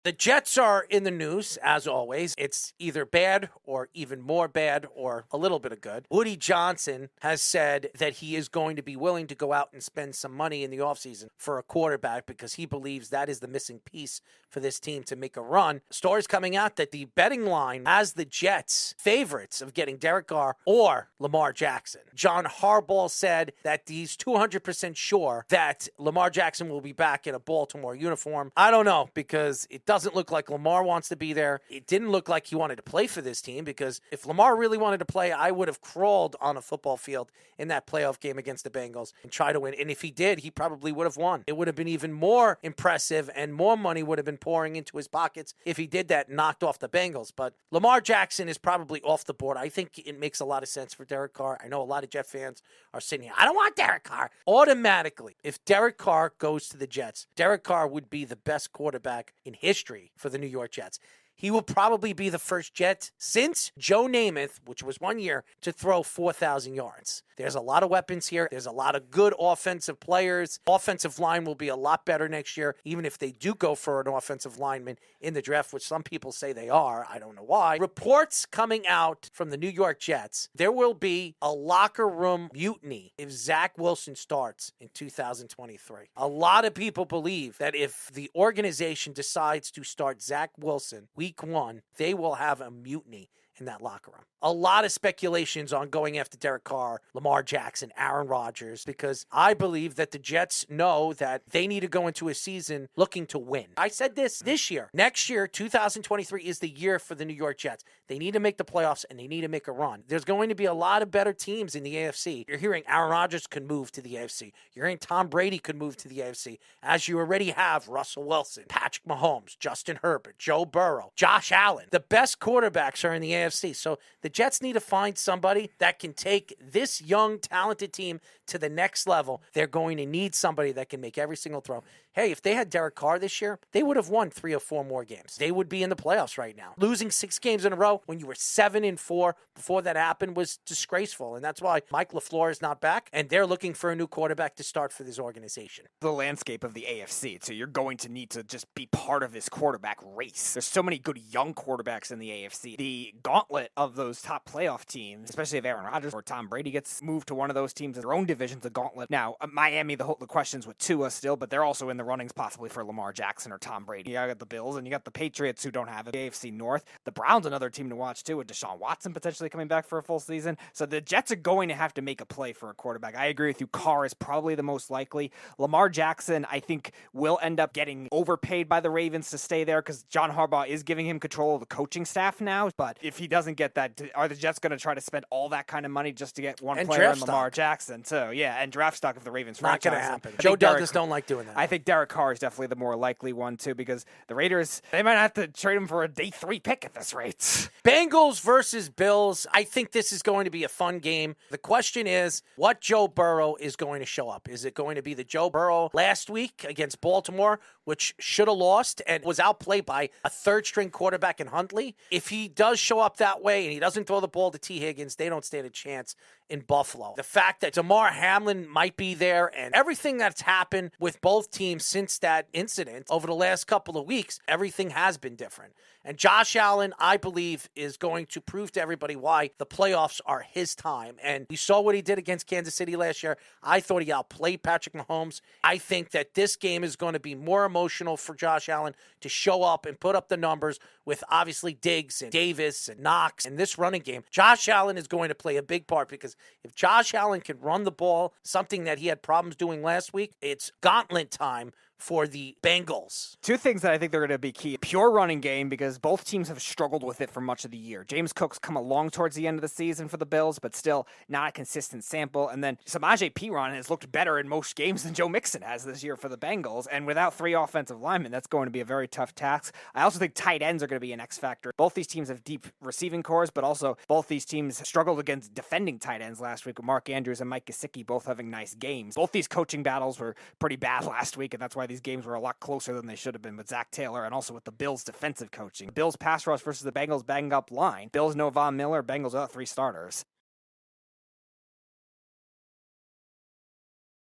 The Jets are in the news, as always. It's either bad or even more bad or a little bit of good. Woody Johnson has said that he is going to be willing to go out and spend some money in the offseason for a quarterback because he believes that is the missing piece for this team to make a run. Stories coming out that the betting line has the Jets favorites of getting Derek Carr or Lamar Jackson. John Harbaugh said that he's 200% sure that Lamar Jackson will be back in a Baltimore uniform. I don't know, because it doesn't look like Lamar wants to be there. It didn't look like he wanted to play for this team, because if Lamar really wanted to play, I would have crawled on a football field in that playoff game against the Bengals and try to win. And if he did, he probably would have won. It would have been even more impressive, and more money would have been pouring into his pockets if he did that and knocked off the Bengals. But Lamar Jackson is probably off the board. I think it makes a lot of sense for Derek Carr. I know a lot of Jet fans are sitting here, I don't want Derek Carr. Automatically, if Derek Carr goes to the Jets, Derek Carr would be the best quarterback in history for the New York Jets. He will probably be the first Jet since Joe Namath, which was 1 year, to throw 4,000 yards. There's a lot of weapons here. There's a lot of good offensive players. Offensive line will be a lot better next year, even if they do go for an offensive lineman in the draft, which some people say they are. I don't know why. Reports coming out from the New York Jets, there will be a locker room mutiny if Zach Wilson starts in 2023. A lot of people believe that if the organization decides to start Zach Wilson week 1, they will have a mutiny in that locker room. A lot of speculations on going after Derek Carr, Lamar Jackson, Aaron Rodgers, because I believe that the Jets know that they need to go into a season looking to win. I said this year. Next year, 2023, is the year for the New York Jets. They need to make the playoffs, and they need to make a run. There's going to be a lot of better teams in the AFC. You're hearing Aaron Rodgers could move to the AFC. You're hearing Tom Brady could move to the AFC, as you already have Russell Wilson, Patrick Mahomes, Justin Herbert, Joe Burrow, Josh Allen. The best quarterbacks are in the AFC. So the Jets need to find somebody that can take this young, talented team to the next level. They're going to need somebody that can make every single throw. Hey, if they had Derek Carr this year, they would have won 3 or 4 more games. They would be in the playoffs right now. Losing 6 games in a row when you were 7-4 before that happened was disgraceful. And that's why Mike LaFleur is not back, and they're looking for a new quarterback to start for this organization. The landscape of the AFC, so you're going to need to just be part of this quarterback race. There's so many good young quarterbacks in the AFC. The gauntlet of those top playoff teams, especially if Aaron Rodgers or Tom Brady gets moved to one of those teams in their own division's a gauntlet. Now, Miami, the questions with Tua still, but they're also in the runnings possibly for Lamar Jackson or Tom Brady. You got the Bills, and you got the Patriots, who don't have it. The AFC North. The Browns, another team to watch too, with Deshaun Watson potentially coming back for a full season. So the Jets are going to have to make a play for a quarterback. I agree with you. Carr is probably the most likely. Lamar Jackson, I think, will end up getting overpaid by the Ravens to stay there, because John Harbaugh is giving him control of the coaching staff now. But if he doesn't get that, are the Jets going to try to spend all that kind of money just to get one player in Lamar Jackson too? Yeah, and draft stock of the Ravens Not franchise. going to happen. Joe Douglas don't like doing that. I think Derek Carr is definitely the more likely one too, because the Raiders, they might have to trade him for a day 3 pick at this rate. Bengals versus Bills. I think this is going to be a fun game. The question is, what Joe Burrow is going to show up? Is it going to be the Joe Burrow last week against Baltimore, which should have lost and was outplayed by a third-string quarterback in Huntley? If he does show up that way and he doesn't throw the ball to T. Higgins, they don't stand a chance in Buffalo. The fact that Damar Hamlin might be there, and everything that's happened with both teams since that incident over the last couple of weeks, everything has been different. And Josh Allen, I believe, is going to prove to everybody why the playoffs are his time. And we saw what he did against Kansas City last year. I thought he outplayed Patrick Mahomes. I think that this game is going to be more emotional for Josh Allen to show up and put up the numbers with obviously Diggs and Davis and Knox and this running game. Josh Allen is going to play a big part, because if Josh Allen can run the ball, something that he had problems doing last week, it's gauntlet time for the Bengals. 2 things that I think they're going to be key. Pure running game, because both teams have struggled with it for much of the year. James Cook's come along towards the end of the season for the Bills, but still not a consistent sample. And then Samaje Perine has looked better in most games than Joe Mixon has this year for the Bengals. And without 3 offensive linemen, that's going to be a very tough task. I also think tight ends are going to be an X factor. Both these teams have deep receiving cores, but also both these teams struggled against defending tight ends last week, with Mark Andrews and Mike Gesicki both having nice games. Both these coaching battles were pretty bad last week, and that's why these games were a lot closer than they should have been with Zach Taylor, and also with the Bills' defensive coaching. Bills pass rush versus the Bengals banged up line. Bills no Von Miller, Bengals without 3 starters.